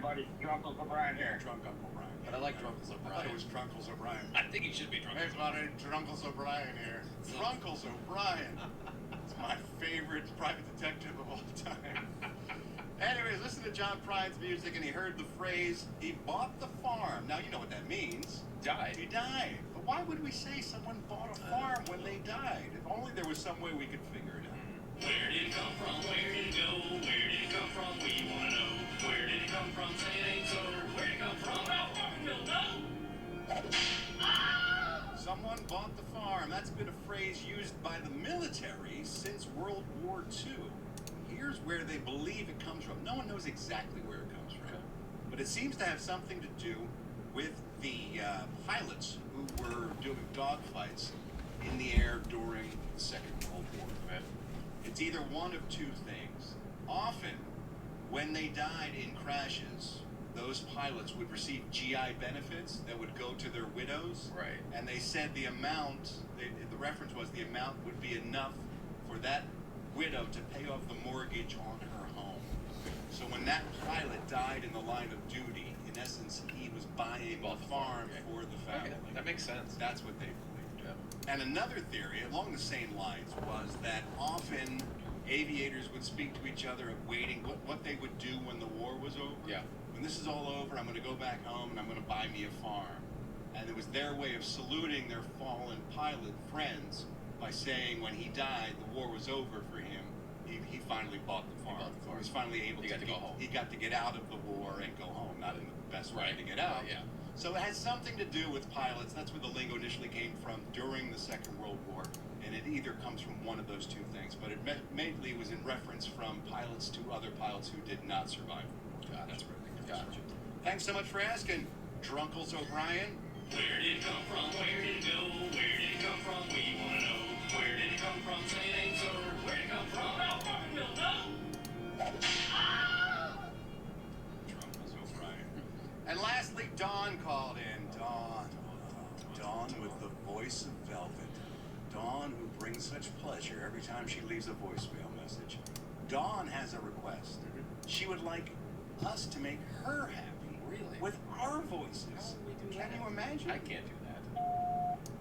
buddy. Drunkles O'Brien here. Drunk Uncle Brian. But I like Drunkles I O'Brien. thought it was Drunkles O'Brien. I think he should be Drunkles. Hey, buddy, Drunkles O'Brien here. Drunkles O'Brien. It's my favorite private detective of all time. Anyways, listen to John Prine's music, and he heard the phrase, he bought the farm. Now, you know what that means. Died. He died. But why would we say someone bought a farm when they died? If only there was some way we could figure it out. Where did it come from? Where did it go? Where did it come from? We wanna know. Where did it come from? Say it ain't so. Where did it come from? No, we'll know. Someone bought the farm. That's been a phrase used by the military since World War II. Here's where they believe it comes from. No one knows exactly where it comes from, but it seems to have something to do with the pilots who were doing dogfights in the air during the Second World War. It's either one of two things. Often, when they died in crashes, those pilots would receive GI benefits that would go to their widows. Right. And they said the amount, the reference was the amount would be enough for that widow to pay off the mortgage on her home. So when that pilot died in the line of duty, in essence, he was buying the farm for the family. Okay, that makes sense. That's what they believed. And another theory along the same lines was that often aviators would speak to each other of waiting, what they would do when the war was over. Yeah. When this is all over, I'm going to go back home and I'm going to buy me a farm. And it was their way of saluting their fallen pilot friends by saying when he died, the war was over for him. He finally bought the farm. He was finally able to go home. He got to get out of the war and go home. Not in the best way to get out. Yeah. So it has something to do with pilots. That's where the lingo initially came from during the Second World War. And it either comes from one of those two things. But it mainly was in reference from pilots to other pilots who did not survive the war. That's where it comes from. Thanks so much for asking, Drunkles O'Brien. Where did it come from? Where did it go? Where did it come from? We wanna know. Where did it come from? Say it ain't so. Where did it come from? No, we'll know. Drunkles O'Brien. And lastly, Dawn called in. Dawn with the voice of velvet. Dawn who brings such pleasure every time she leaves a voicemail message. Dawn has a request. She would like us to make her happy. Really? With our voices. How would we do Can that? you imagine? I can't do that.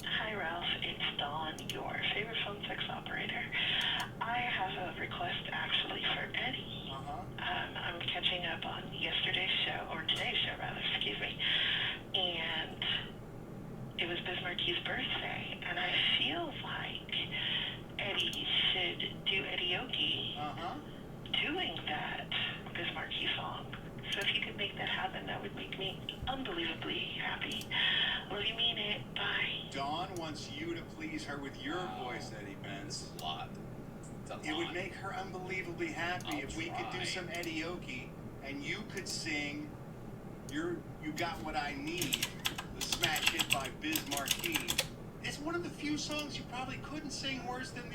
Hi, Ralph. It's Dawn, your favorite phone sex operator. I have a request actually for Eddie. I'm catching up on yesterday's show, or today's show rather, excuse me. And it was Biz Marquis' birthday, and I feel like Eddie should do Eddie-oki doing that Biz Marquis song. So if you could make that happen, that would make me unbelievably happy. Love you, mean it. Bye. Dawn wants you to please her with your voice, Eddie Benz. It's a lot. It's a lot. It would make her unbelievably happy if we could do some Eddie-oki and you could sing You Got What I Need, the smash hit by Biz Marquis. It's one of the few songs you probably couldn't sing worse than the